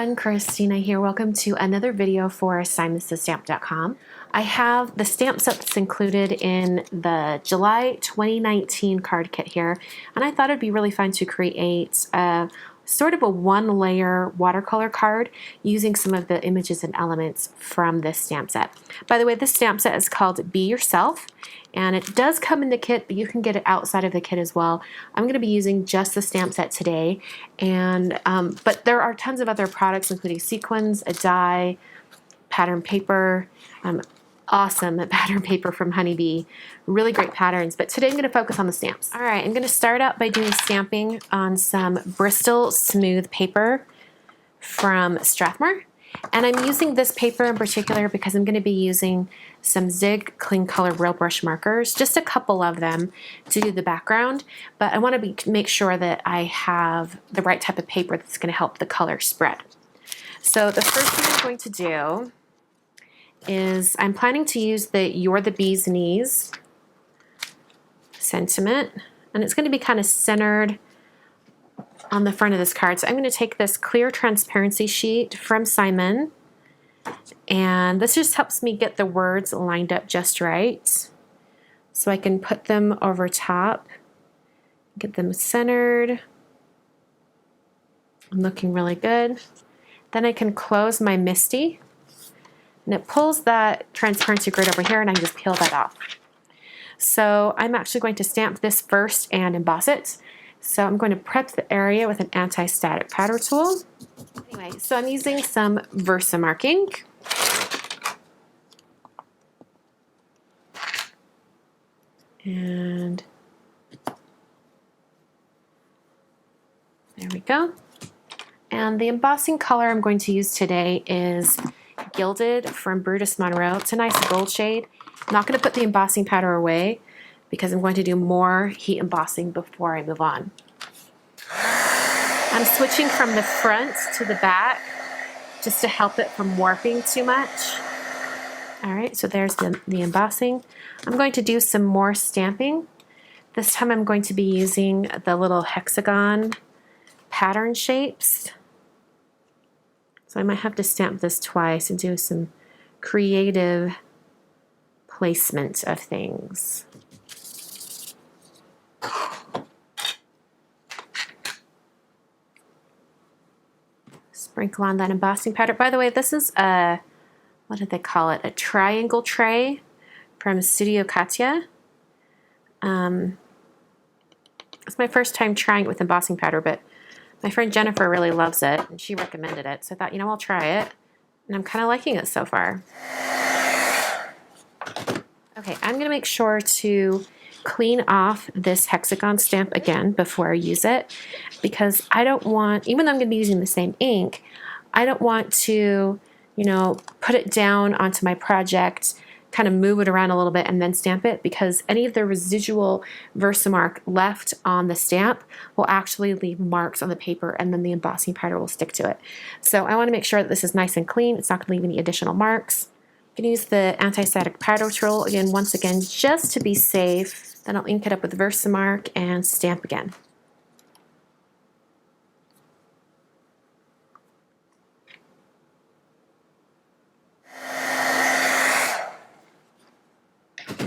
everyone, Kristina here. Welcome to another video for assignmentsstamp.com. I have the stamp set that's included in the July 2019 card kit here, and I thought it'd be really fun to create sort of a one-layer watercolor card using some of the images and elements from this stamp set. By the way, this stamp set is called Be Yourself, and it does come in the kit, but you can get it outside of the kit as well. I'm going to be using just the stamp set today, and but there are tons of other products including sequins, a die, pattern paper, awesome pattern paper from Honeybee, really great patterns, but today I'm going to focus on the stamps. All right, I'm going to start out by doing stamping on some BRISTOL smooth paper from Strathmore, and I'm using this paper in particular because I'm going to be using some Zig Clean Color Real Brush markers, just a couple of them to do the background, but I want to make sure that I have the right type of paper that's going to help the color spread. So the first thing I'm going to do is I'm planning to use the You're the Bee's Knees sentiment, and it's going to be kind of centered on the front of this card. So I'm going to take this clear transparency sheet from Simon, and this just helps me get the words lined up just right so I can put them over top, get them centered. I'm looking really good. Then I can close my MISTI, and it pulls that transparency grid over here, and I can just peel that off. So I'm actually going to stamp this first and emboss it. So I'm going to prep the area with an anti-static powder tool. Anyway, so I'm using some Versamark ink. And there we go. And the embossing color I'm going to use today is GILDED from Brutus Monroe. It's a nice gold shade. I'm not going to put the embossing powder away because I'm going to do more heat embossing before I move on. I'm switching from the front to the back just to help it from warping too much. All right, so there's the embossing. I'm going to do some more stamping. This time I'm going to be using the little hexagon pattern shapes. So I might have to stamp this twice and do some creative placement of things. Sprinkle on that embossing powder. By the way, this is a, what did they call it? A triangle tray from Studio Katia. It's my first time trying it with embossing powder, but my friend Jennifer really loves it, and she recommended it. So I thought, you know, I'll try it, and I'm kind of liking it so far. Okay, I'm going to make sure to clean off this hexagon stamp again before I use it, because I don't want, even though I'm going to be using the same ink, I don't want to, you know, put it down onto my project, kind of move it around a little bit and then stamp it, because any of the residual Versamark left on the stamp will actually leave marks on the paper, and then the embossing powder will stick to it. So I want to make sure that this is nice and clean. It's not going to leave any additional marks. You can use the anti-static powder tool again, once again, just to be safe. Then I'll ink it up with Versamark and stamp again.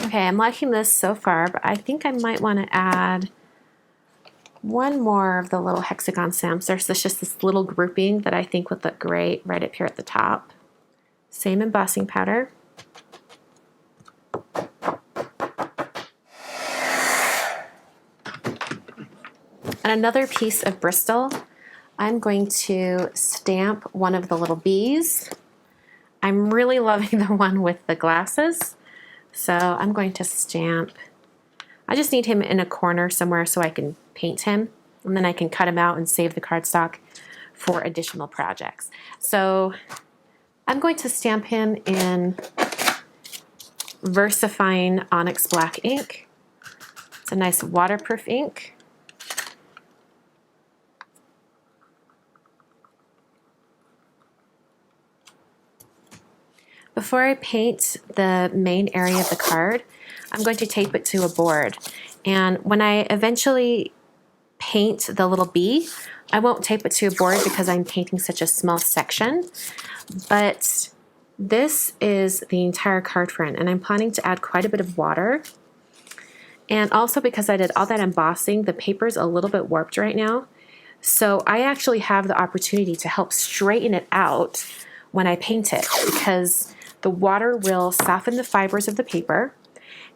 Okay, I'm liking this so far, but I think I might want to add one more of the little hexagon stamps. There's just this little grouping that I think would look great right up here at the top. Same embossing powder. And another piece of BRISTOL, I'm going to stamp one of the little bees. I'm really loving the one with the glasses. So I'm going to stamp, I just need him in a corner somewhere so I can paint him, and then I can cut him out and save the cardstock for additional projects. So I'm going to stamp him in VersaFine ONYX black ink. It's a nice waterproof ink. Before I paint the main area of the card, I'm going to tape it to a board. And when I eventually paint the little bee. I won't tape it to a board because I'm painting such a small section, but this is the entire card front, and I'm planning to add quite a bit of water. And also because I did all that embossing, the paper's a little bit warped right now. So I actually have the opportunity to help straighten it out when I paint it, because the water will soften the fibers of the paper,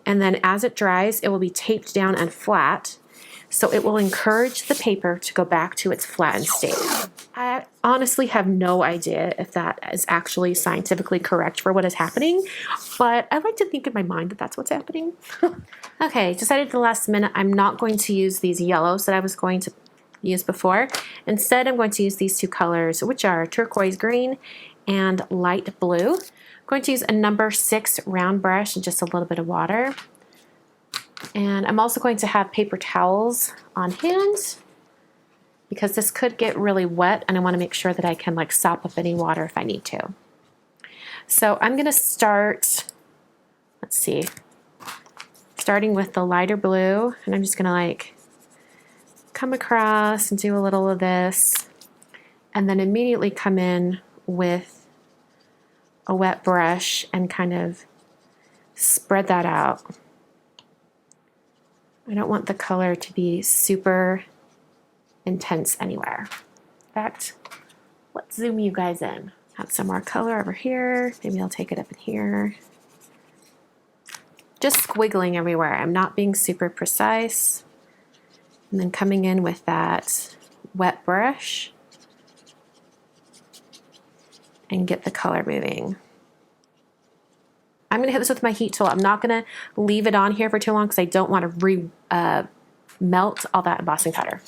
and then as it dries, it will be taped down and flat. So it will encourage the paper to go back to its flattened state. I honestly have no idea if that is actually scientifically correct for what is happening, but I like to think in my mind that that's what's happening. Okay, decided at the last minute I'm not going to use these yellows that I was going to use before. Instead, I'm going to use these two colors, which are turquoise green and light blue. I'm going to use a number 6 round brush and just a little bit of water. And I'm also going to have paper towels on hand because this could get really wet, and I want to make sure that I can like sop up any water if I need to. So I'm going to start, let's see, starting with the lighter blue, and I'm just going to like come across and do a little of this, and then immediately come in with a wet brush and kind of spread that out. I don't want the color to be super intense anywhere. In fact, let's zoom you guys in. Have some more color over here. Maybe I'll take it up in here. Just squiggling everywhere. I'm not being super precise. And then coming in with that wet brush and get the color moving. I'm going to hit this with my heat tool. I'm not going to leave it on here for too long because I don't want to melt all that embossing powder.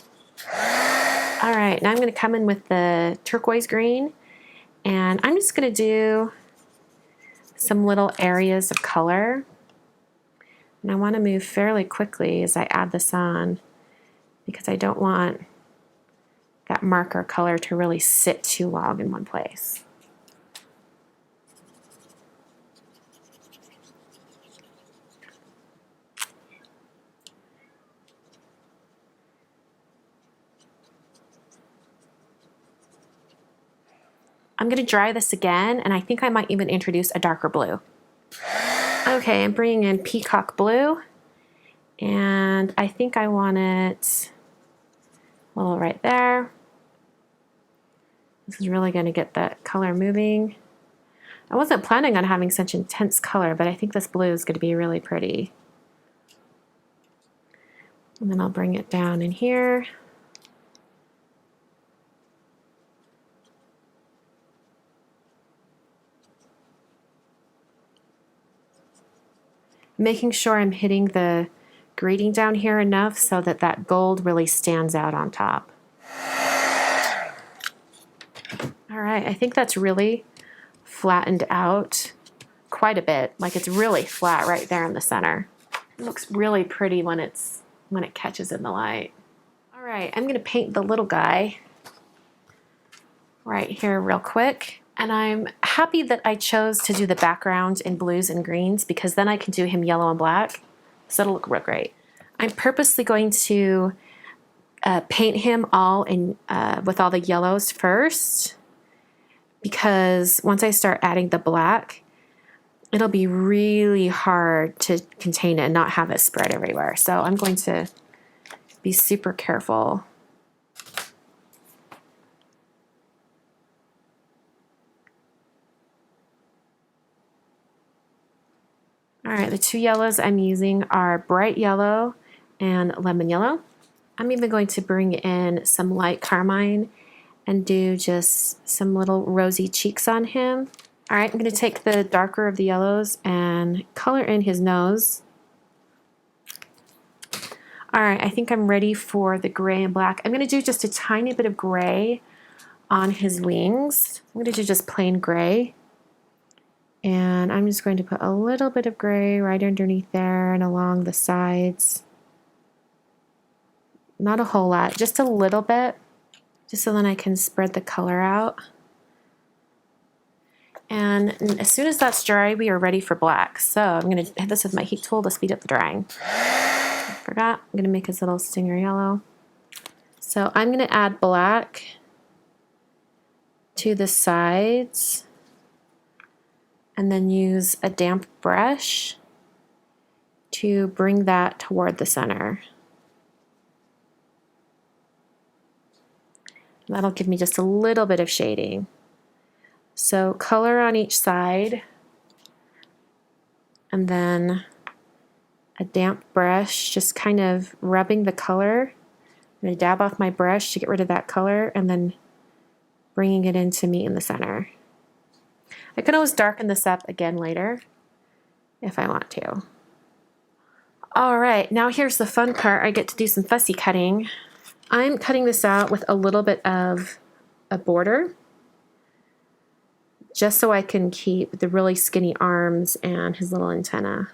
All right, now I'm going to come in with the turquoise green, and I'm just going to do some little areas of color. And I want to move fairly quickly as I add this on because I don't want that marker color to really sit too long in one place. I'm going to dry this again, and I think I might even introduce a darker blue. Okay, I'm bringing in peacock blue, and I think I want it a little right there. This is really going to get that color moving. I wasn't planning on having such intense color, but I think this blue is going to be really pretty. And then I'll bring it down in here. Making sure I'm hitting the grading down here enough so that that gold really stands out on top. All right, I think that's really flattened out quite a bit. Like it's really flat right there in the center. It looks really pretty when it catches in the light. All right, I'm gonna paint the little guy right here real quick. And I'm happy that I chose to do the background in blues and greens because then I can do him yellow and black. So it'll look real great. I'm purposely going to paint him all in with all the yellows first because once I start adding the black, it'll be really hard to contain it and not have it spread everywhere. So I'm going to be super careful. All right, the two yellows I'm using are bright yellow and lemon yellow. I'm even going to bring in some light carmine and do just some little rosy cheeks on him. All right, I'm going to take the darker of the yellows and color in his nose. All right, I think I'm ready for the gray and black. I'm going to do just a tiny bit of gray on his wings. I'm going to do just plain gray. And I'm just going to put a little bit of gray right underneath there and along the sides. Not a whole lot, just a little bit, just so then I can spread the color out. And as soon as that's dry, we are ready for black. So I'm going to hit this with my heat tool to speed up the drying. I forgot, I'm going to make his little stinger yellow. So I'm going to add black to the sides and then use a damp brush to bring that toward the center. That'll give me just a little bit of shading. So color on each side, and then a damp brush, just kind of rubbing the color. I'm going to dab off my brush to get rid of that color, and then bringing it in to meet in the center. I can always darken this up again later if I want to. All right, now here's the fun part. I get to do some fussy cutting. I'm cutting this out with a little bit of a border, just so I can keep the really skinny arms and his little antenna.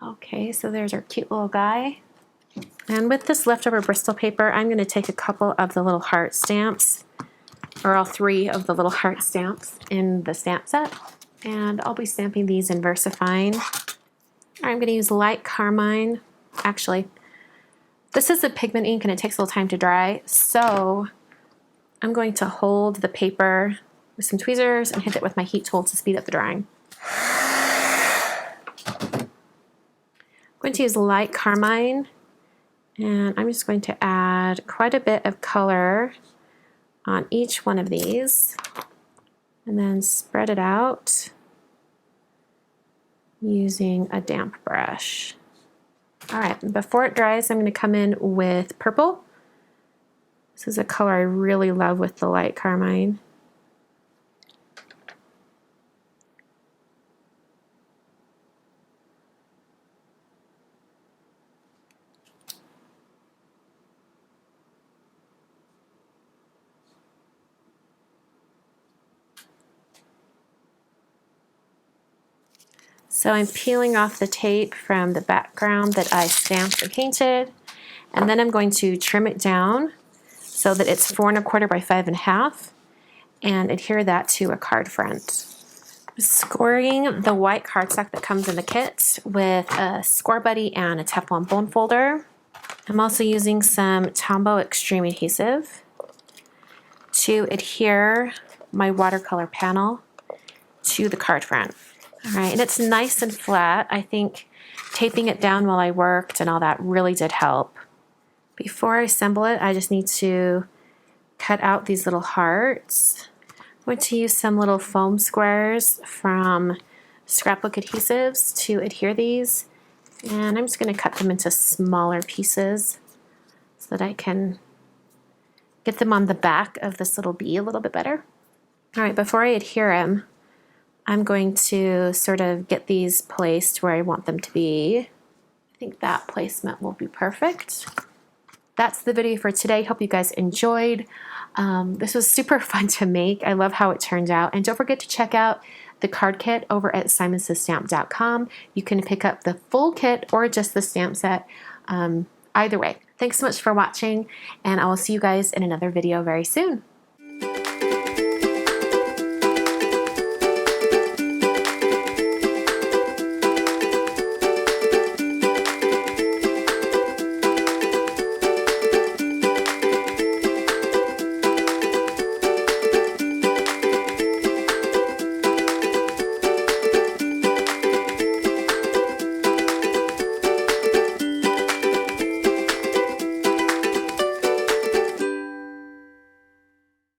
Okay, so there's our cute little guy. And with this leftover Bristol paper, I'm going to take a couple of the little heart stamps, or all 3 of the little heart stamps in the stamp set. And I'll be stamping these in VersaFine. I'm going to use light carmine. Actually, this is a pigment ink and it takes a little time to dry, so I'm going to hold the paper with some tweezers and hit it with my heat tool to speed up the drying. I'm going to use light carmine, and I'm just going to add quite a bit of color on each one of these and then spread it out using a damp brush. All right, before it dries, I'm going to come in with purple. This is a color I really love with the light carmine. So I'm peeling off the tape from the background that I stamped and painted, and then I'm going to trim it down so that it's 4 1/4 by 5 1/2 and adhere that to a card front. I'm scoring the white cardstock that comes in the kit with a score buddy and a Teflon bone folder. I'm also using some Tombow Extreme adhesive to adhere my watercolor panel to the card front. All right, and it's nice and flat. I think taping it down while I worked and all that really did help. Before I assemble it, I just need to cut out these little hearts. I'm going to use some little foam squares from scrapbook adhesives to adhere these, and I'm just going to cut them into smaller pieces so that I can get them on the back of this little bee a little bit better. All right, before I adhere them, I'm going to sort of get these placed where I want them to be. I think that placement will be perfect. That's the video for today. Hope you guys enjoyed. This was super fun to make. I love how it turned out. And don't forget to check out the card kit over at simonsaysstamp.com. You can pick up the full kit or just the stamp set. Either way. Thanks so much for watching, and I will see you guys in another video very soon.